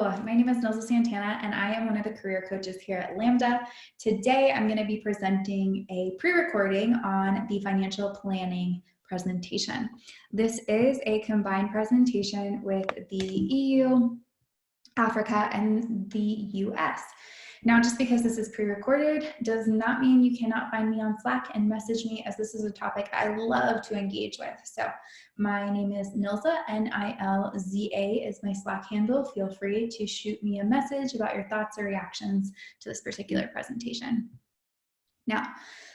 my name is Nilza Santana and I am one of the career coaches here at Lambda. Today I'm going to be presenting a pre-recording on the financial planning presentation. This is a combined presentation with the EU, Africa, and the US. Now, just because this is pre-recorded does not mean you cannot find me on Slack and message me, as this is a topic I love to engage with. So my name is Nilza, Nilza is my Slack handle. Feel free to shoot me a message about your thoughts or reactions to this particular presentation. Now,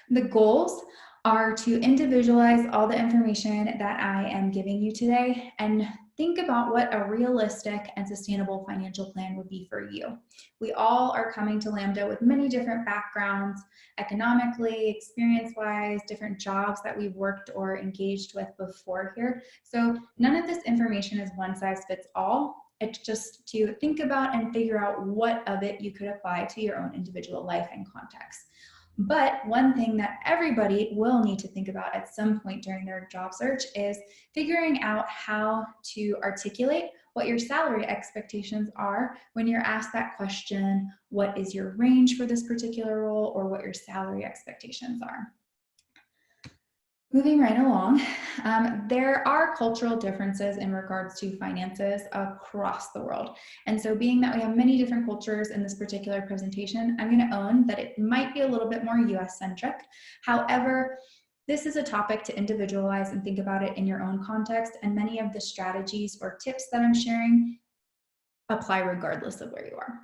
the goals are to individualize all the information that I am giving you today and think about what a realistic and sustainable financial plan would be for you. We all are coming to Lambda with many different backgrounds, economically, experience-wise, different jobs that we've worked or engaged with before here. So none of this information is one size fits all. It's just to think about and figure out what of it you could apply to your own individual life and context. But one thing that everybody will need to think about at some point during their job search is figuring out how to articulate what your salary expectations are when you're asked that question, what is your range for this particular role, or what your salary expectations are. Moving right along, there are cultural differences in regards to finances across the world. And so being that we have many different cultures in this particular presentation, I'm going to own that it might be a little bit more US-centric. However, this is a topic to individualize and think about it in your own context, and many of the strategies or tips that I'm sharing apply regardless of where you are.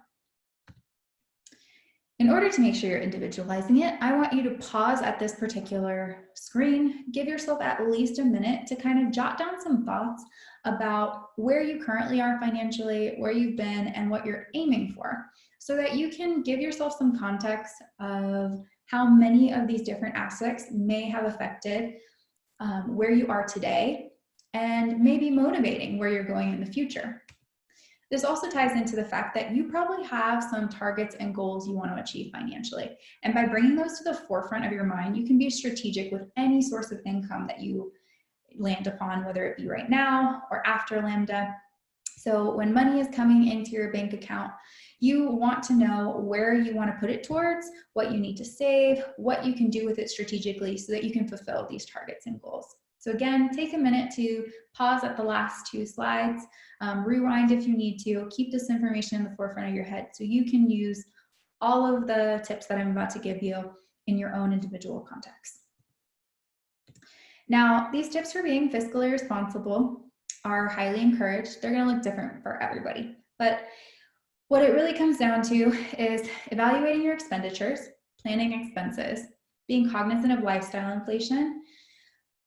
In order to make sure you're individualizing it, I want you to pause at this particular screen, give yourself at least a minute to kind of jot down some thoughts about where you currently are financially, where you've been, and what you're aiming for, so that you can give yourself some context of how many of these different aspects may have affected where you are today and maybe motivating where you're going in the future. This also ties into the fact that you probably have some targets and goals you want to achieve financially. And by bringing those to the forefront of your mind, you can be strategic with any source of income that you land upon, whether it be right now or after Lambda. So when money is coming into your bank account, you want to know where you want to put it towards, what you need to save, what you can do with it strategically so that you can fulfill these targets and goals. So again, take a minute to pause at the last two slides, rewind if you need to, keep this information in the forefront of your head so you can use all of the tips that I'm about to give you in your own individual context. Now, these tips for being fiscally responsible are highly encouraged. They're going to look different for everybody, but what it really comes down to is evaluating your expenditures, planning expenses, being cognizant of lifestyle inflation,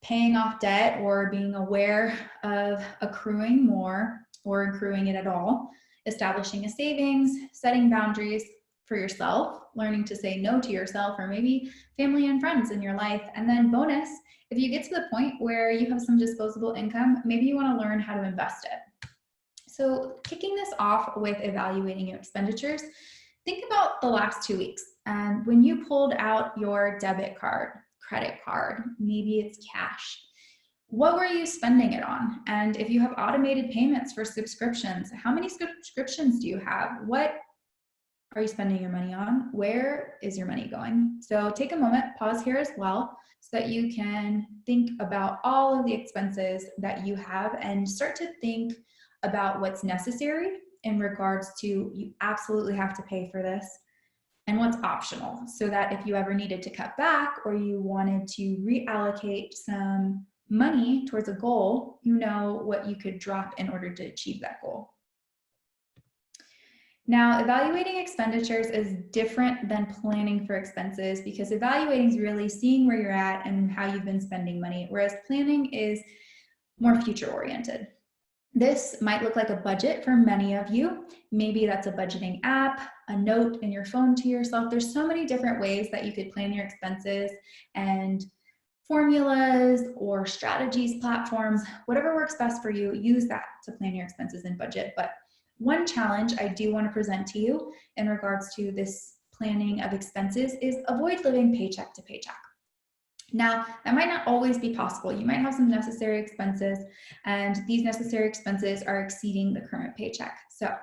paying off debt or being aware of accruing more or accruing it at all, establishing a savings, setting boundaries for yourself, learning to say no to yourself or maybe family and friends in your life, and then bonus, if you get to the point where you have some disposable income, maybe you want to learn how to invest it. So kicking this off with evaluating your expenditures, think about the last 2 weeks and when you pulled out your debit card, credit card, maybe it's cash. What were you spending it on? And if you have automated payments for subscriptions, how many subscriptions do you have? What are you spending your money on? Where is your money going? So take a moment, pause here as well, so that you can think about all of the expenses that you have and start to think about what's necessary in regards to you absolutely have to pay for this, and what's optional, so that if you ever needed to cut back or you wanted to reallocate some money towards a goal, you know what you could drop in order to achieve that goal. Now, evaluating expenditures is different than planning for expenses because evaluating is really seeing where you're at and how you've been spending money, whereas planning is more future-oriented. This might look like a budget for many of you. Maybe that's a budgeting app, a note in your phone to yourself. There's so many different ways that you could plan your expenses, and formulas or strategies, platforms, whatever works best for you, use that to plan your expenses and budget. But one challenge I do want to present to you in regards to this planning of expenses is avoid living paycheck to paycheck. Now, that might not always be possible. You might have some necessary expenses, and these necessary expenses are exceeding the current paycheck. So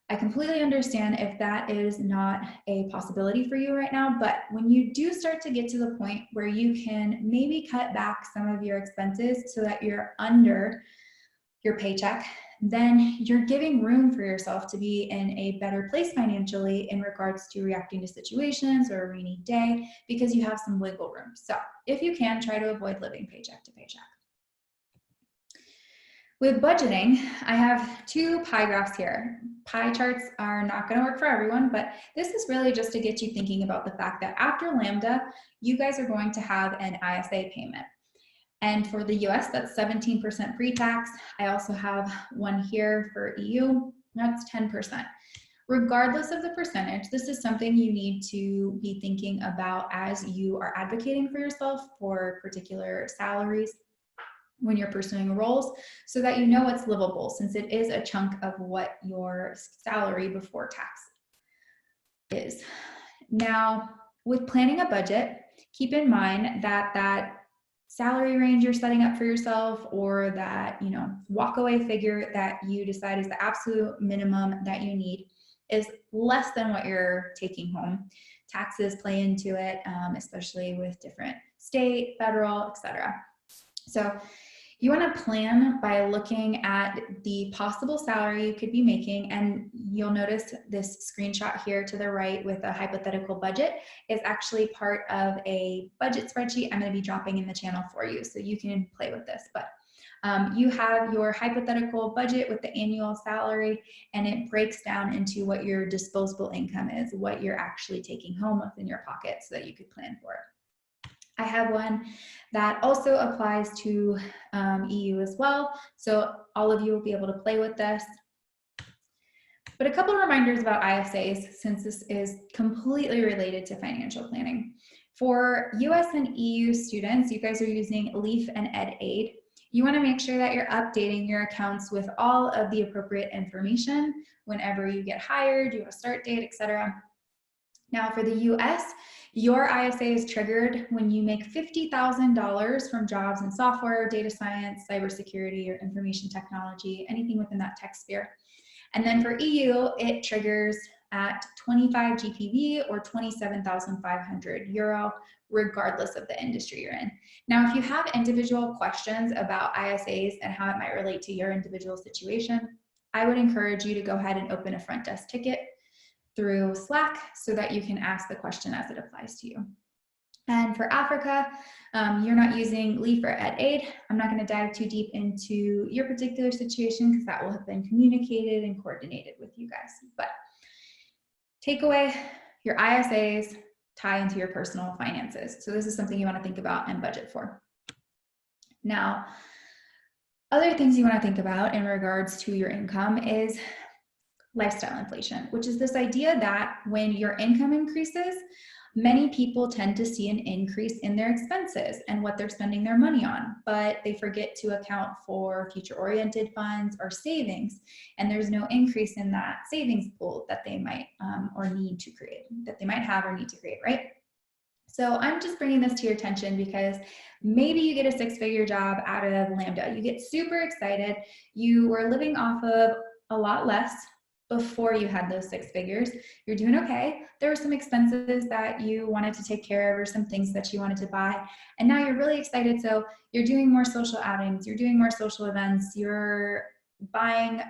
I completely understand if that is not a possibility for you right now, but when you do start to get to the point where you can maybe cut back some of your expenses so that you're under your paycheck, then you're giving room for yourself to be in a better place financially in regards to reacting to situations or a rainy day because you have some wiggle room. So if you can, try to avoid living paycheck to paycheck. With budgeting, I have two pie graphs here. Pie charts are not going to work for everyone, but this is really just to get you thinking about the fact that after Lambda, you guys are going to have an ISA payment. And for the US, that's 17% pre-tax. I also have one here for EU, that's 10%. Regardless of the percentage, this is something you need to be thinking about as you are advocating for yourself for particular salaries when you're pursuing roles, so that you know what's livable, since it is a chunk of what your salary before tax is. Now, with planning a budget, keep in mind that that salary range you're setting up for yourself, or that walkaway figure that you decide is the absolute minimum that you need, is less than what you're taking home. Taxes play into it, especially with different state, federal, etc. So you want to plan by looking at the possible salary you could be making, and you'll notice this screenshot here to the right with a hypothetical budget is actually part of a budget spreadsheet I'm going to be dropping in the channel for you, so you can play with this. But you have your hypothetical budget with the annual salary, and it breaks down into what your disposable income is, what you're actually taking home within your pocket, so that you could plan for it. I have one that also applies to EU as well, so all of you will be able to play with this. But a couple of reminders about ISAs, since this is completely related to financial planning. For US and EU students, you guys are using LEAF and EdAid. You want to make sure that you're updating your accounts with all of the appropriate information whenever you get hired, you have a start date, etc. Now for the US, your ISA is triggered when you make $50,000 from jobs in software, data science, cybersecurity, or information technology, anything within that tech sphere. And then for EU, it triggers at 25 GPV or 27,500 euro, regardless of the industry you're in. Now, if you have individual questions about ISAs and how it might relate to your individual situation, I would encourage you to go ahead and open a front desk ticket through Slack so that you can ask the question as it applies to you. And for Africa, you're not using LEAF or EdAid. I'm not going to dive too deep into your particular situation because that will have been communicated and coordinated with you guys. But takeaway, your ISAs tie into your personal finances. So this is something you want to think about and budget for. Now, other things you want to think about in regards to your income is lifestyle inflation, which is this idea that when your income increases, many people tend to see an increase in their expenses and what they're spending their money on, but they forget to account for future-oriented funds or savings, and there's no increase in that savings pool that they might or need to create, that they might have or need to create, right? So I'm just bringing this to your attention because maybe you get a six-figure job out of Lambda. You get super excited. You were living off of a lot less before you had those six figures. You're doing okay. There were some expenses that you wanted to take care of or some things that you wanted to buy. And now you're really excited. So you're doing more social outings, you're doing more social events, you're buying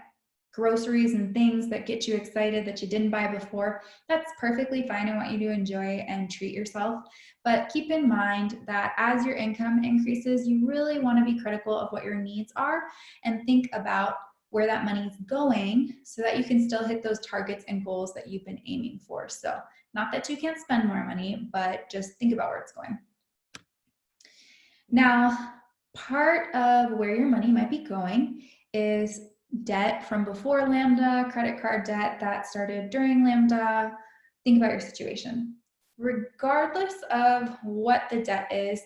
groceries and things that get you excited that you didn't buy before. That's perfectly fine. I want you to enjoy and treat yourself. But keep in mind that as your income increases, you really want to be critical of what your needs are and think about where that money is going so that you can still hit those targets and goals that you've been aiming for. So not that you can't spend more money, but just think about where it's going. Now, part of where your money might be going is debt from before Lambda, credit card debt that started during Lambda. Think about your situation. Regardless of what the debt is,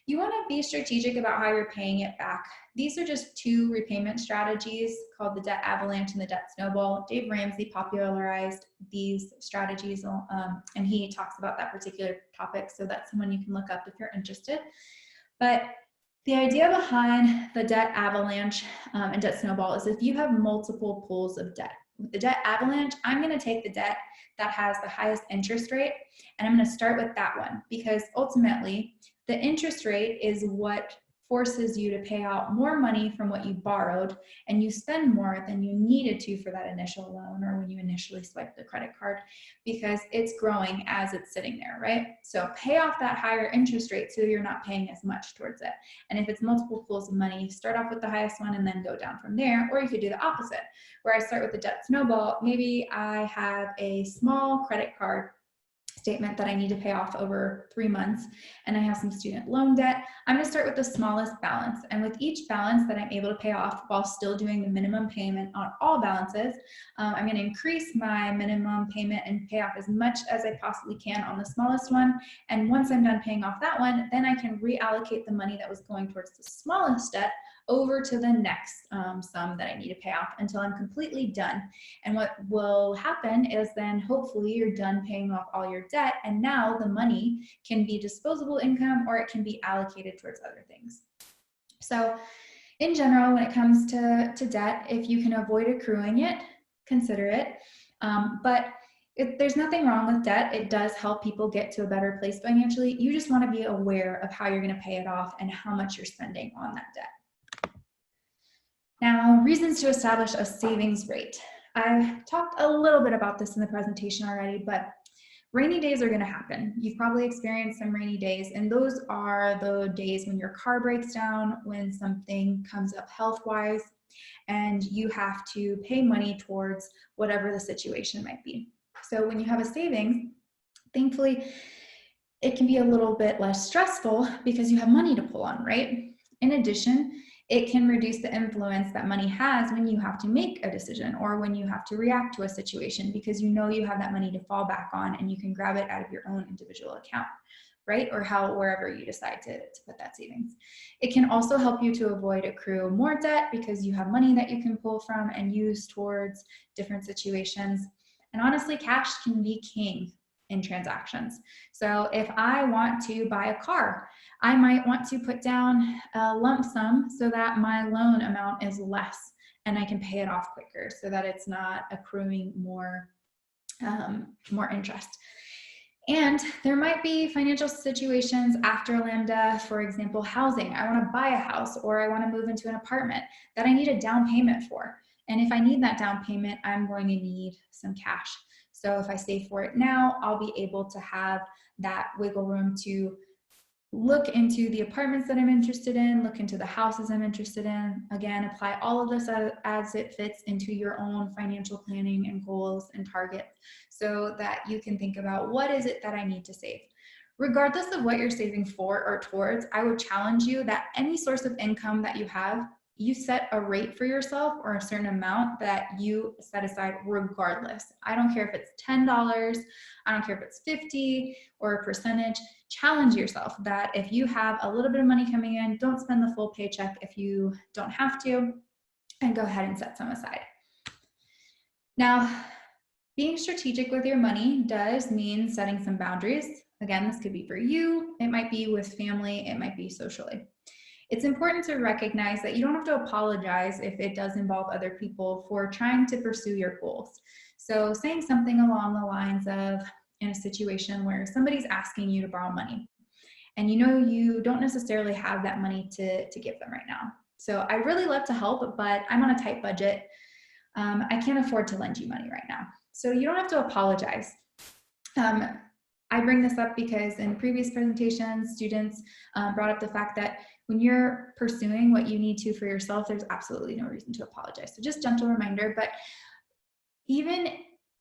you want to be strategic about how you're paying it back. These are just two repayment strategies called the debt avalanche and the debt snowball. Dave Ramsey popularized these strategies, and he talks about that particular topic. So that's someone you can look up if you're interested. But the idea behind the debt avalanche and debt snowball is if you have multiple pools of debt, with the debt avalanche, I'm going to take the debt that has the highest interest rate, and I'm going to start with that one, because ultimately the interest rate is what forces you to pay out more money from what you borrowed, and you spend more than you needed to for that initial loan or when you initially swiped the credit card, because it's growing as it's sitting there, right? So pay off that higher interest rate so you're not paying as much towards it. And if it's multiple pools of money, start off with the highest one and then go down from there. Or you could do the opposite, where I start with the debt snowball. Maybe I have a small credit card statement that I need to pay off over 3 months, and I have some student loan debt. I'm going to start with the smallest balance, and with each balance that I'm able to pay off while still doing the minimum payment on all balances, I'm going to increase my minimum payment and pay off as much as I possibly can on the smallest one. And once I'm done paying off that one, then I can reallocate the money that was going towards the smallest debt over to the next sum that I need to pay off until I'm completely done. And what will happen is then hopefully you're done paying off all your debt, and now the money can be disposable income or it can be allocated towards other things. So in general, when it comes to debt, if you can avoid accruing it, consider it. But there's nothing wrong with debt. It does help people get to a better place financially. You just want to be aware of how you're going to pay it off and how much you're spending on that debt. Now, reasons to establish a savings rate. I've talked a little bit about this in the presentation already, but rainy days are going to happen. You've probably experienced some rainy days, and those are the days when your car breaks down, when something comes up health-wise, and you have to pay money towards whatever the situation might be. So when you have a savings, thankfully, it can be a little bit less stressful because you have money to pull on, right? In addition, it can reduce the influence that money has when you have to make a decision or when you have to react to a situation, because you know you have that money to fall back on and you can grab it out of your own individual account, right? Or wherever you decide to put that savings. It can also help you to avoid accrue more debt because you have money that you can pull from and use towards different situations. And honestly, cash can be king in transactions. So if I want to buy a car, I might want to put down a lump sum so that my loan amount is less and I can pay it off quicker so that it's not accruing more interest. And there might be financial situations after Lambda, for example, housing. I want to buy a house or I want to move into an apartment that I need a down payment for. And if I need that down payment, I'm going to need some cash. So if I save for it now, I'll be able to have that wiggle room to look into the apartments that I'm interested in, look into the houses I'm interested in. Again, apply all of this as it fits into your own financial planning and goals and targets so that you can think about what is it that I need to save. Regardless of what you're saving for or towards, I would challenge you that any source of income that you have, you set a rate for yourself or a certain amount that you set aside regardless. I don't care if it's $10, I don't care if it's 50 or a percentage. Challenge yourself that if you have a little bit of money coming in, don't spend the full paycheck if you don't have to, and go ahead and set some aside. Now, being strategic with your money does mean setting some boundaries. Again, this could be for you, it might be with family, it might be socially. It's important to recognize that you don't have to apologize if it does involve other people for trying to pursue your goals. So saying something along the lines of, in a situation where somebody's asking you to borrow money and you know you don't necessarily have that money to give them right now. So I really love to help, but I'm on a tight budget. I can't afford to lend you money right now. So you don't have to apologize. I bring this up because in previous presentations, students brought up the fact that when you're pursuing what you need to for yourself, there's absolutely no reason to apologize. So just gentle reminder, but even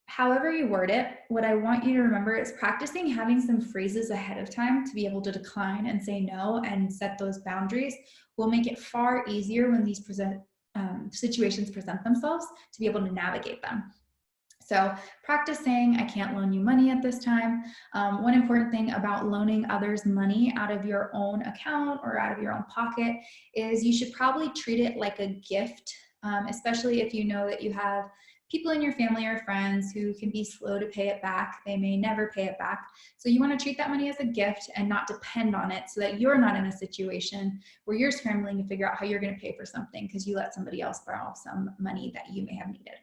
however you word it, what I want you to remember is practicing having some phrases ahead of time to be able to decline and say no and set those boundaries will make it far easier when these situations present themselves to be able to navigate them. So practice saying, I can't loan you money at this time. One important thing about loaning others money out of your own account or out of your own pocket is you should probably treat it like a gift, especially if you know that you have people in your family or friends who can be slow to pay it back. They may never pay it back. So you want to treat that money as a gift and not depend on it so that you're not in a situation where you're scrambling to figure out how you're going to pay for something because you let somebody else borrow some money that you may have needed.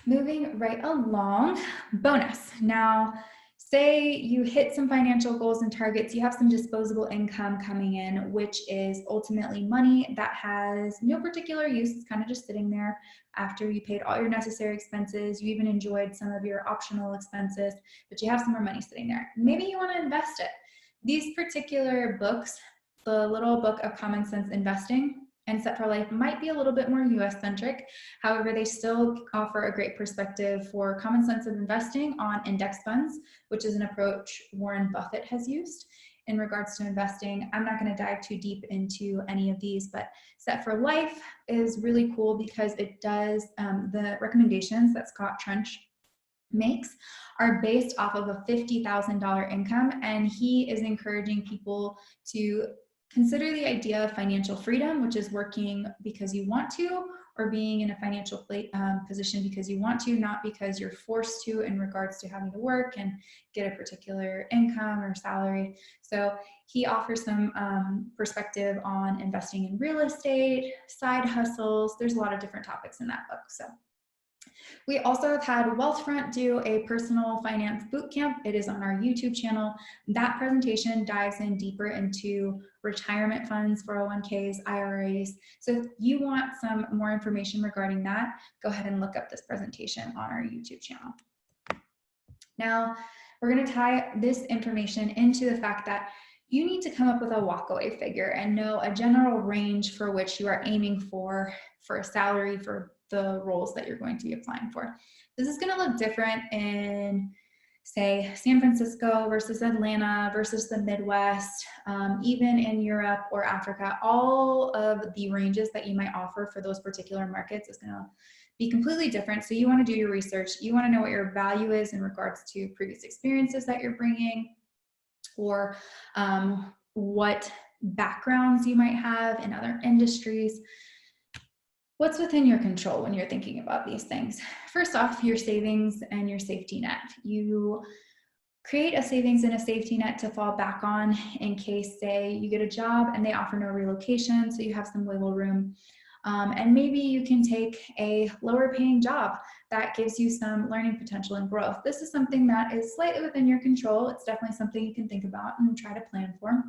moving right along, bonus. Now, say you hit some financial goals and targets, you have some disposable income coming in, which is ultimately money that has no particular use. It's kind of just sitting there after you paid all your necessary expenses. You even enjoyed some of your optional expenses, but you have some more money sitting there. Maybe you want to invest it. These particular books, the Little Book of Common Sense Investing and Set for Life, might be a little bit more US centric. However, they still offer a great perspective for common sense of investing on index funds, which is an approach Warren Buffett has used in regards to investing. I'm not going to dive too deep into any of these, but Set for Life is really cool because it does the recommendations that Scott Trench makes are based off of a $50,000 income, and he is encouraging people to consider the idea of financial freedom, which is working because you want to, or being in a financial position because you want to, not because you're forced to in regards to having to work and get a particular income or salary. So he offers some perspective on investing in real estate, side hustles. There's a lot of different topics in that book. So we also have had Wealthfront do a personal finance bootcamp. It is on our YouTube channel. That presentation dives in deeper into retirement funds, 401ks, IRAs. So if you want some more information regarding that, go ahead and look up this presentation on our YouTube channel. Now, we're going to tie this information into the fact that you need to come up with a walkaway figure and know a general range for which you are aiming for a salary for the roles that you're going to be applying for. This is going to look different in, say, San Francisco versus Atlanta versus the Midwest, even in Europe or Africa. All of the ranges that you might offer for those particular markets is going to be completely different. So you want to do your research. You want to know what your value is in regards to previous experiences that you're bringing, or what backgrounds you might have in other industries. What's within your control when you're thinking about these things? First off, your savings and your safety net. You create a savings and a safety net to fall back on in case, say, you get a job and they offer no relocation, so you have some wiggle room. And maybe you can take a lower paying job that gives you some learning potential and growth. This is something that is slightly within your control. It's definitely something you can think about and try to plan for,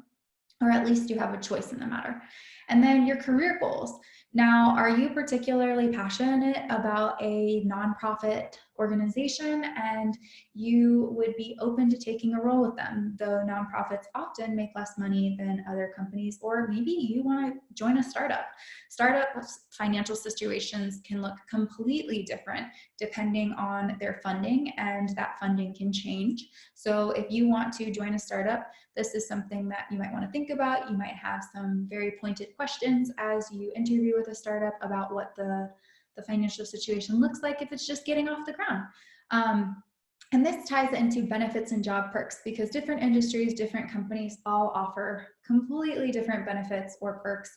or at least you have a choice in the matter. And then your career goals. Now, are you particularly passionate about a nonprofit organization and you would be open to taking a role with them, though nonprofits often make less money than other companies? Or maybe you want to join a startup. Startup financial situations can look completely different depending on their funding, and that funding can change. So if you want to join a startup, this is something that you might want to think about. You might have some very pointed questions as you interview with a startup about what the financial situation looks like if it's just getting off the ground. And this ties into benefits and job perks, because different industries, different companies all offer completely different benefits or perks.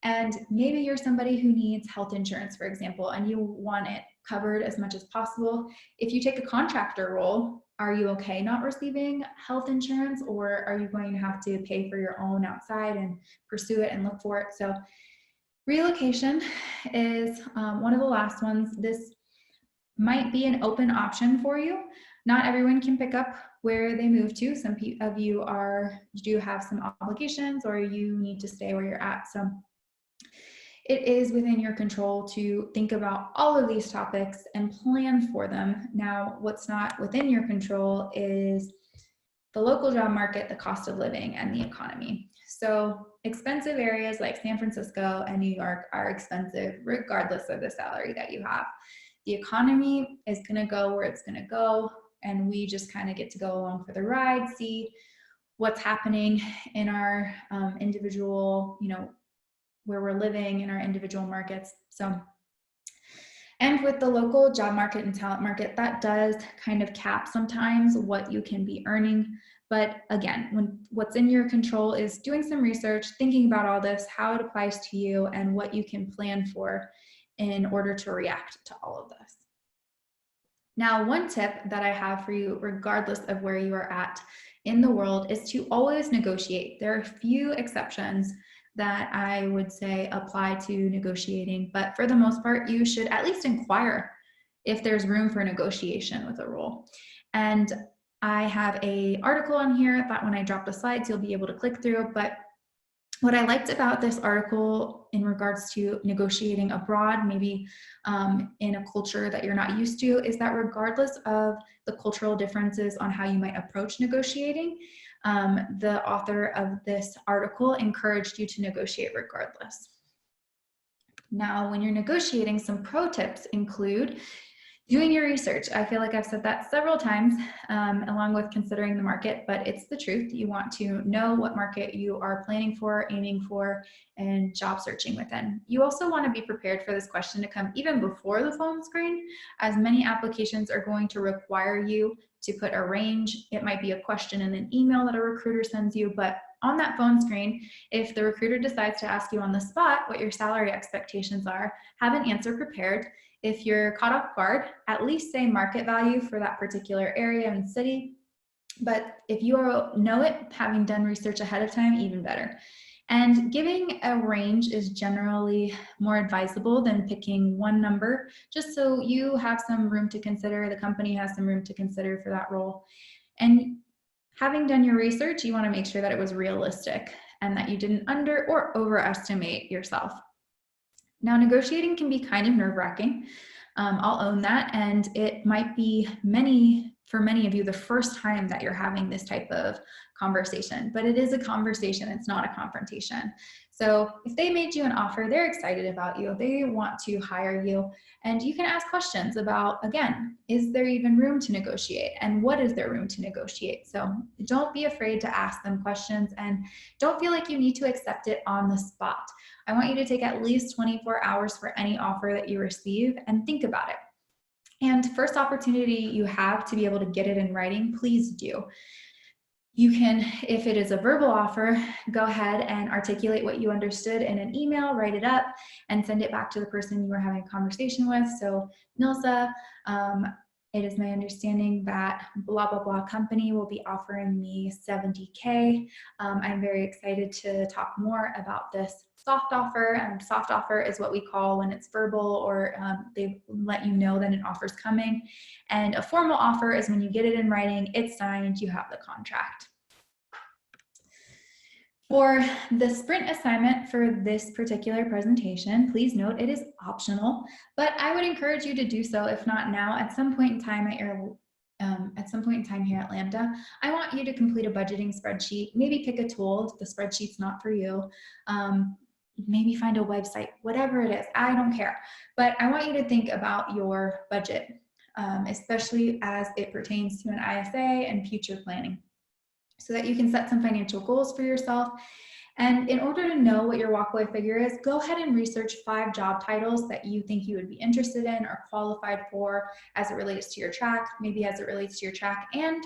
And maybe you're somebody who needs health insurance, for example, and you want it covered as much as possible. If you take a contractor role, are you okay not receiving health insurance, or are you going to have to pay for your own outside and pursue it and look for it? So relocation is one of the last ones. This might be an open option for you. Not everyone can pick up where they move to. Some of you do have some obligations, or you need to stay where you're at. So it is within your control to think about all of these topics and plan for them. Now, what's not within your control is the local job market, the cost of living, and the economy. So expensive areas like San Francisco and New York are expensive regardless of the salary that you have. The economy is going to go where it's going to go, and we just kind of get to go along for the ride, see what's happening in our individual, where we're living in our individual markets. So, and with the local job market and talent market, that does kind of cap sometimes what you can be earning. But again, what's in your control is doing some research, thinking about all this, how it applies to you, and what you can plan for in order to react to all of this. Now, one tip that I have for you, regardless of where you are at in the world, is to always negotiate. There are a few exceptions that I would say apply to negotiating, but for the most part, you should at least inquire if there's room for negotiation with a role. And I have an article on here that when I drop the slides, you'll be able to click through. But what I liked about this article in regards to negotiating abroad, maybe in a culture that you're not used to, is that regardless of the cultural differences on how you might approach negotiating, the author of this article encouraged you to negotiate regardless. Now, when you're negotiating, some pro tips include doing your research. I feel like I've said that several times, along with considering the market, but it's the truth. You want to know what market you are planning for, aiming for, and job searching within. You also want to be prepared for this question to come even before the phone screen, as many applications are going to require you to put a range. It might be a question in an email that a recruiter sends you, but on that phone screen, if the recruiter decides to ask you on the spot what your salary expectations are, have an answer prepared. If you're caught off guard, at least say market value for that particular area and city. But if you know it, having done research ahead of time, even better. And giving a range is generally more advisable than picking one number, just so you have some room to consider, the company has some room to consider for that role. And having done your research, you want to make sure that it was realistic and that you didn't under or overestimate yourself. Now, negotiating can be kind of nerve-wracking. I'll own that, and it might be for many of you, the first time that you're having this type of conversation, but it is a conversation, it's not a confrontation. So if they made you an offer, they're excited about you, they want to hire you, and you can ask questions about, again, is there even room to negotiate, and what is there room to negotiate? So don't be afraid to ask them questions, and don't feel like you need to accept it on the spot. I want you to take at least 24 hours for any offer that you receive and think about it. And first opportunity you have to be able to get it in writing, please do. You can, if it is a verbal offer, go ahead and articulate what you understood in an email, write it up, and send it back to the person you were having a conversation with. So, Nilsa, it is my understanding that blah, blah, blah company will be offering me $70K. I'm very excited to talk more about this soft offer. And soft offer is what we call when it's verbal or they let you know that an offer's coming. And a formal offer is when you get it in writing, it's signed, you have the contract. For the sprint assignment for this particular presentation, please note it is optional, but I would encourage you to do so, if not now, at some point in time here at Lambda. I want you to complete a budgeting spreadsheet, maybe pick a tool if the spreadsheet's not for you. Maybe find a website, whatever it is, I don't care. But I want you to think about your budget, especially as it pertains to an ISA and future planning, so that you can set some financial goals for yourself. And in order to know what your walkaway figure is, go ahead and research 5 job titles that you think you would be interested in or qualified for as it relates to your track, maybe as it relates to your track and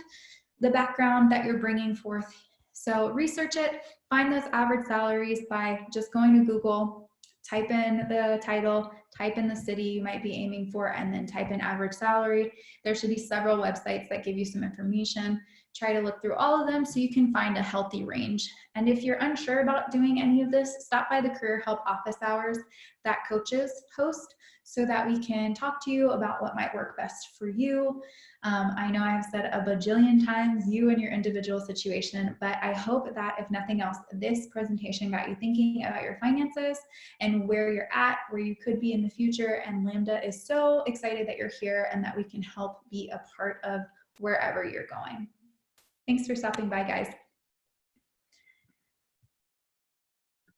the background that you're bringing forth. So research it, find those average salaries by just going to Google, type in the title, type in the city you might be aiming for, and then type in average salary. There should be several websites that give you some information. Try to look through all of them so you can find a healthy range. And if you're unsure about doing any of this, stop by the Career Help office hours that coaches host so that we can talk to you about what might work best for you. I know I've said a bajillion times you and your individual situation, but I hope that if nothing else, this presentation got you thinking about your finances and where you're at, where you could be in the future. And Lambda is so excited that you're here and that we can help be a part of wherever you're going. Thanks for stopping by, guys.